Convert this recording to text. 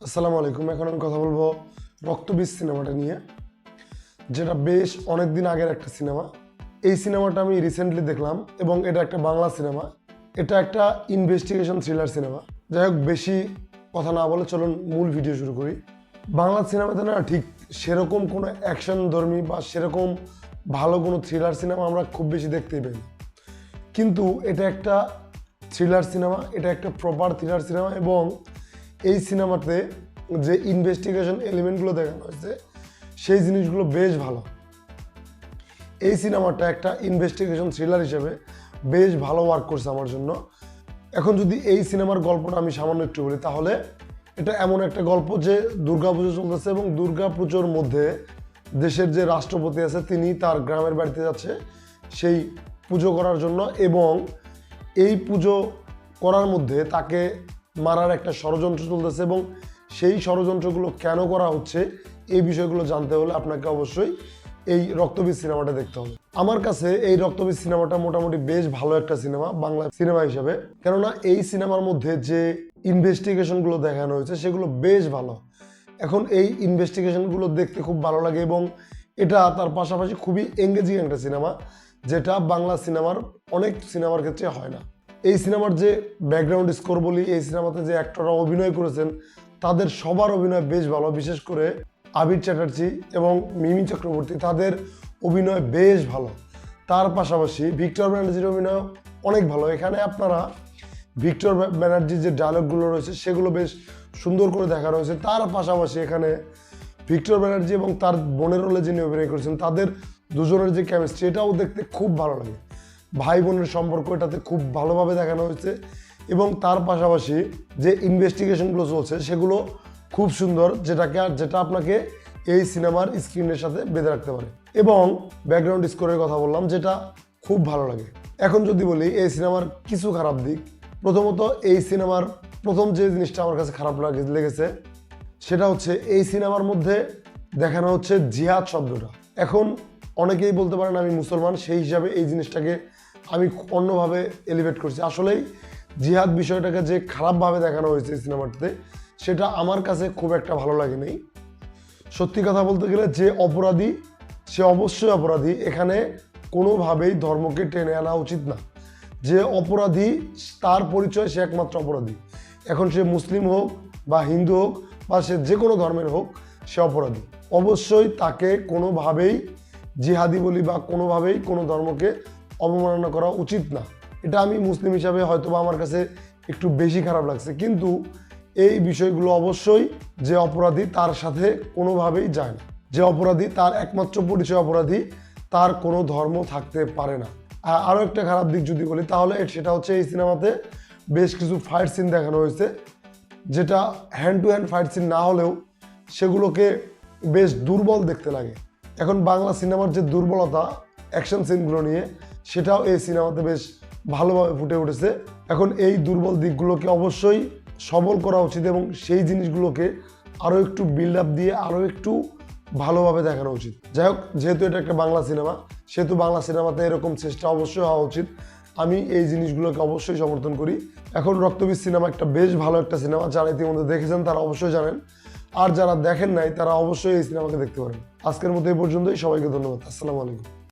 আসসালামু আলাইকুম। এখন আমি কথা বলবো রক্তবীজ সিনেমাটা নিয়ে, যেটা বেশ অনেকদিন আগের একটা সিনেমা। এই সিনেমাটা আমি রিসেন্টলি দেখলাম এবং এটা একটা বাংলা সিনেমা। এটা একটা ইনভেস্টিগেশন থ্রিলার সিনেমা। যাই হোক, বেশি কথা না বলে চলুন মূল ভিডিও শুরু করি। বাংলা সিনেমাতে না ঠিক সেরকম কোনো অ্যাকশন ধর্মী বা সেরকম ভালো কোনো থ্রিলার সিনেমা আমরা খুব বেশি দেখতেই পাই না। কিন্তু এটা একটা থ্রিলার সিনেমা, এটা একটা প্রপার থ্রিলার সিনেমা এবং এই সিনেমাতে যে ইনভেস্টিগেশন এলিমেন্টগুলো দেখানো হয়েছে সেই জিনিসগুলো বেশ ভালো। এই সিনেমাটা একটা ইনভেস্টিগেশন থ্রিলার হিসেবে বেশ ভালো ওয়ার্ক করছে আমার জন্য। এখন যদি এই সিনেমার গল্পটা আমি সামান্য একটু বলি, তাহলে এটা এমন একটা গল্প যে দুর্গাপুজো চলতেছে এবং দুর্গাপুজোর মধ্যে দেশের যে রাষ্ট্রপতি আছে তিনি তার গ্রামের বাড়িতে যাচ্ছে সেই পুজো করার জন্য, এবং এই পুজো করার মধ্যে তাকে মারার একটা ষড়যন্ত্র চলতেছে এবং সেই ষড়যন্ত্রগুলো কেন করা হচ্ছে এই বিষয়গুলো জানতে হলে আপনাকে অবশ্যই এই রক্তবীজ সিনেমাটা দেখতে হবে। আমার কাছে এই রক্তবীজ সিনেমাটা মোটামুটি বেশ ভালো একটা সিনেমা বাংলা সিনেমা হিসেবে, কেননা এই সিনেমার মধ্যে যে ইনভেস্টিগেশনগুলো দেখানো হয়েছে সেগুলো বেশ ভালো। এখন এই ইনভেস্টিগেশনগুলো দেখতে খুব ভালো লাগে এবং এটা তার পাশাপাশি খুবই এঙ্গেজিং একটা সিনেমা, যেটা বাংলা সিনেমার অনেক সিনেমার ক্ষেত্রে হয় না। এই সিনেমার যে ব্যাকগ্রাউন্ড স্কোর বলি, এই সিনেমাতে যে অ্যাক্টররা অভিনয় করেছেন তাদের সবার অভিনয় বেশ ভালো। বিশেষ করে আবির চ্যাটার্জি এবং মিমি চক্রবর্তী, তাদের অভিনয় বেশ ভালো। তার পাশাপাশি ভিক্টর ব্যানার্জির অভিনয় অনেক ভালো। এখানে আপনারা ভিক্টর ব্যানার্জির যে ডায়লগগুলো রয়েছে সেগুলো বেশ সুন্দর করে দেখানো হয়েছে। তার পাশাপাশি এখানে ভিক্টর ব্যানার্জি এবং তার বোনের রোলে যিনি অভিনয় করেছেন তাদের দুজনের যে কেমিস্ট্রি, এটাও দেখতে খুব ভালো লাগে। ভাই বোনের সম্পর্ক এটাতে খুব ভালোভাবে দেখানো হয়েছে এবং তার পাশাপাশি যে ইনভেস্টিগেশনগুলো চলছে সেগুলো খুব সুন্দর, যেটা আপনাকে এই সিনেমার স্ক্রিনের সাথে বেঁধে রাখতে পারে। এবং ব্যাকগ্রাউন্ড স্কোরের কথা বললাম, যেটা খুব ভালো লাগে। এখন যদি বলি এই সিনেমার কিছু খারাপ দিক, প্রথমত এই সিনেমার প্রথম যে জিনিসটা আমার কাছে খারাপ লেগেছে সেটা হচ্ছে এই সিনেমার মধ্যে দেখানো হচ্ছে জিহাদ শব্দটা। এখন অনেকেই বলতে পারেন আমি মুসলমান, সেই হিসাবে এই জিনিসটাকে আমি অন্যভাবে এলিভেট করছি। আসলেই জিহাদ বিষয়টাকে যে খারাপভাবে দেখানো হয়েছে সিনেমাটাতে, সেটা আমার কাছে খুব একটা ভালো লাগেনি। সত্যি কথা বলতে গেলে যে অপরাধী সে অবশ্যই অপরাধী, এখানে কোনোভাবেই ধর্মকে টেনে আনা উচিত না। যে অপরাধী তার পরিচয় সে একমাত্র অপরাধী। এখন সে মুসলিম হোক বা হিন্দু হোক বা সে যে কোনো ধর্মের হোক, সে অপরাধী। অবশ্যই তাকে কোনোভাবেই জিহাদি বলি বা কোনোভাবেই কোনো ধর্মকে অবমাননা করা উচিত না। এটা আমি মুসলিম হিসাবে হয়তো বা আমার কাছে একটু বেশি খারাপ লাগছে, কিন্তু এই বিষয়গুলো অবশ্যই যে অপরাধী তার সাথে কোনোভাবেই যায় না। যে অপরাধী তার একমাত্র পরিচয় অপরাধী, তার কোনো ধর্ম থাকতে পারে না। আরও একটা খারাপ দিক যদি বলি তাহলে সেটা হচ্ছে এই সিনেমাতে বেশ কিছু ফাইট সিন দেখানো হয়েছে, যেটা hand to hand fight scene না হলেও সেগুলোকে বেশ দুর্বল দেখতে লাগে। এখন বাংলা সিনেমার যে দুর্বলতা অ্যাকশন সিনগুলো নিয়ে, সেটাও এই সিনেমাতে বেশ ভালোভাবে ফুটে উঠেছে। এখন এই দুর্বল দিকগুলোকে অবশ্যই সবল করা উচিত এবং সেই জিনিসগুলোকে আরও একটু বিল্ড আপ দিয়ে আরও একটু ভালোভাবে দেখানো উচিত। যাই হোক, যেহেতু এটা একটা বাংলা সিনেমা, সেহেতু বাংলা সিনেমাতে এরকম চেষ্টা অবশ্যই হওয়া উচিত। আমি এই জিনিসগুলোকে অবশ্যই সমর্থন করি। এখন রক্তবীজ সিনেমা একটা বেশ ভালো একটা সিনেমা, যারা ইতিমধ্যে দেখেছেন তারা অবশ্যই জানেন, আর যারা দেখেন নাই তারা অবশ্যই এই সিনেমাকে দেখতে পারেন। আজকের মতো এই পর্যন্তই। সবাইকে ধন্যবাদ। আসসালামু আলাইকুম।